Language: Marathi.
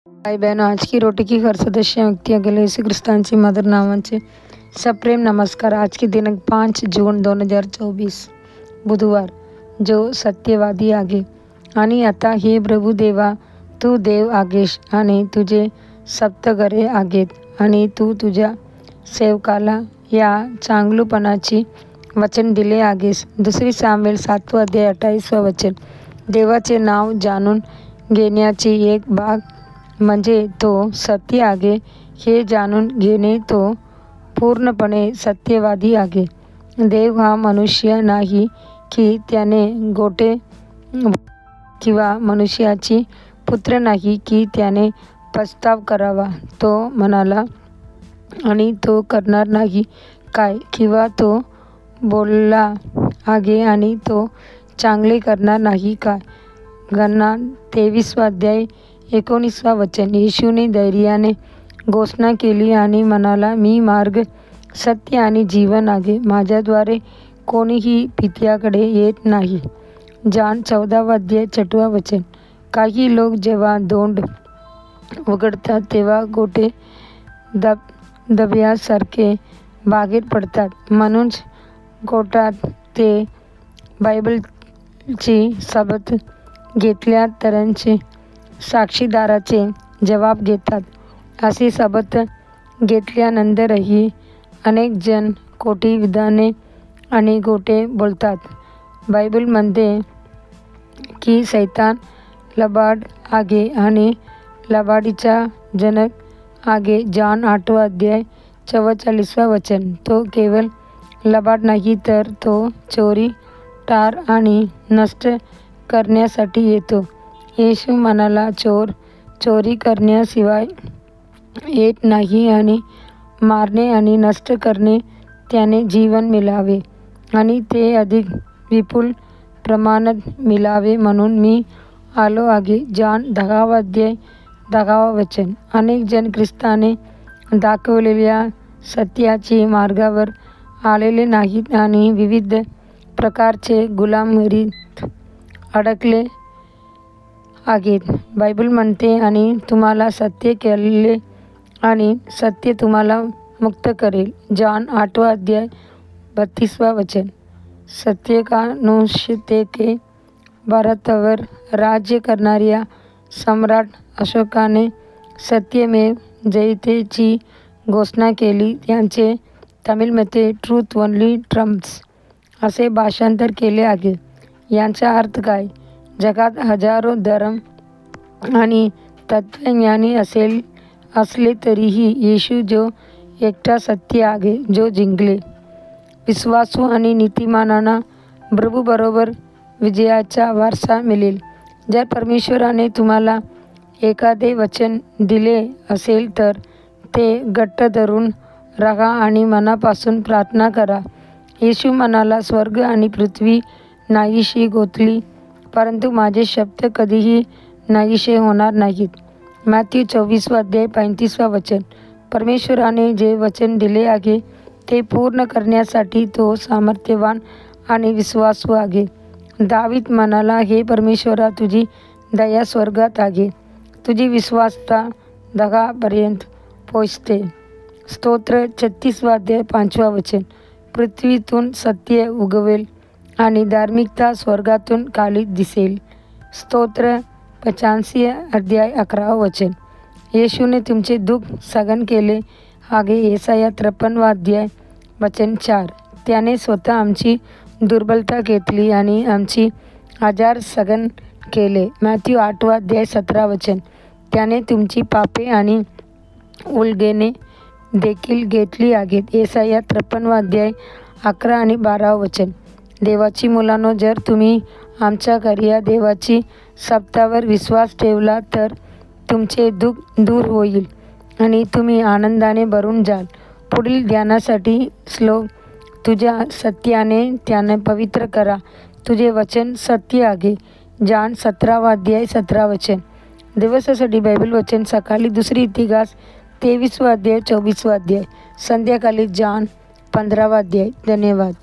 भाई बहनों, आज की रोटी की हर सदस्य व्यक्तियों के लिए यीशु ख्रिस्तांची मधुर नावांचे सप्रेम नमस्कार। आज की दिनांक 5 जून 2024 बुधवार। जो सत्यवादी आहे आणि आता हे प्रभू देवा, तू देव आहेस आणि तुझे सप्तगरे आहेत आणि तू तुझ्या सेवकाला या चांगुलपणाची वचन दिले आहेस। दुसरी सामुएल 7 अध्याय 28 वचन। देवाचे नाव जाणून घेण्याची एक भाग म्हणजे तो सत्य आहे हे जाणून घेणे। तो पूर्णपणे सत्यवादी आहे। देव हा मनुष्य नाही की त्याने गोटे किंवा मनुष्याची पुत्र नाही की त्याने पछतावा करावा। तो म्हणाला आणि तो करणार नाही काय, किंवा तो बोलला आहे आणि तो चांगले करणार नाही काय। गणना 23 अध्याय 19 वचन। येशूने धैर्याने घोषणा केली आणि म्हणाला, मी मार्ग, सत्य आणि जीवन आहे। माझ्याद्वारे कोणीही पित्याकडे येत नाही। जॉन 14 अध्याय 6 वचन। काही लोक जेव्हा तोंड उघडतात तेव्हा गोटे दब्यासारखे बाहेर पडतात। म्हणूनच कोर्टात ते बायबलची शपथ घेतल्या तऱ्हेचे साक्षीदाराचे जबाब घेतात। अशी शपथ घेतल्यानंतरही अनेक जण खोटी विधाने आणि गोटे बोलतात। बायबल म्हणते की सैतान लबाड आहे आणि लबाडीचा जनक आहे। जॉन 8 अध्याय 44 वचन। तो केवळ लबाड नाही तर तो चोरी, ठार आणि नष्ट करण्यासाठी येतो। येशू म्हणाला, चोर चोरी करण्याशिवाय येत नाही आणि मारणे आणि नष्ट करणे त्याने जीवन मिळावे आणि ते अधिक विपुल प्रमाणात मिळावे म्हणून मी आलो आहे। जॉन 10 अध्याय 10 वचन। अनेक जण ख्रिस्ताने दाखवलेल्या सत्याची मार्गावर आलेले नाहीत आणि विविध प्रकारचे गुलामगिरीत अडकले आहेत। बायबल म्हणते आणि तुम्हाला सत्य कळेल आणि सत्य तुम्हाला मुक्त करेल। जॉन 8 अध्याय 32 वचन। सत्यानुष्ठतेचे भारतावर राज्य करणाऱ्या सम्राट अशोकाने सत्यमेव जयतेची घोषणा केली। त्यांचे तमिळमध्ये ट्रूथ ओनली ट्रम्प्स असे भाषांतर केले आहे। याचा अर्थ काय? जगात हजारो धर्म आणि तत्वज्ञानी असले तरीही येशू जो एकटा सत्य आहे, जो जिंकले। विश्वासू आणि नीतिमानांना प्रभूबरोबर विजयाचा वारसा मिळेल। जर परमेश्वराने तुम्हाला एखादे वचन दिले असेल तर ते घट्ट धरून राहा आणि मनापासून प्रार्थना करा। येशू म्हणाला, स्वर्ग आणि पृथ्वी नाहीशी होतील परंतु माझे शब्द कधीही नाहीसे होणार नाहीत। मत्ती 24 अध्याय 35 वचन। परमेश्वराने जे वचन दिले आहे ते पूर्ण करण्यासाठी तो सामर्थ्यवान आणि विश्वासू आहे। दावीद म्हणाला, हे परमेश्वरा, तुझी दया स्वर्गात आहे, तुझी विश्वासता ढगापर्यंत पोहोचते। स्तोत्र 36 अध्याय 5 वचन। पृथ्वीतून सत्य उगवेल आणि धार्मिकता स्वर्गातून खाली दिसेल। स्तोत्र 85 अध्याय 11 वचन। येशूने तुमचे दुःख सहन केले आहे। येसाया 53 अध्याय वचन 4। त्याने स्वतः आमची दुर्बलता घेतली आणि आमची आजार सहन केले। मत्ती 8 अध्याय 17 वचन। त्याने तुमची पापे आणि उल्लंघने देखील घेतली आहेत। येसाया 53 अध्याय 11 आणि 12 वचन। देवाची मुलांनो, जर तुम्ही आमच्या खऱ्या देवाची शपथावर विश्वास ठेवला तर तुमचे दुःख दूर होईल आणि तुम्ही आनंदाने भरून जाल। पुढील ध्यानासाठी श्लोक। तुझ्या सत्याने त्याने पवित्र करा, तुझे वचन सत्य आहे। जॉन 17 अध्याय 17 वचन। दिवसासाठी बायबल वचन सकाळी दुसरी इतिहास 23 अध्याय 24 अध्याय। संध्याकाळी जॉन 15 अध्याय। धन्यवाद।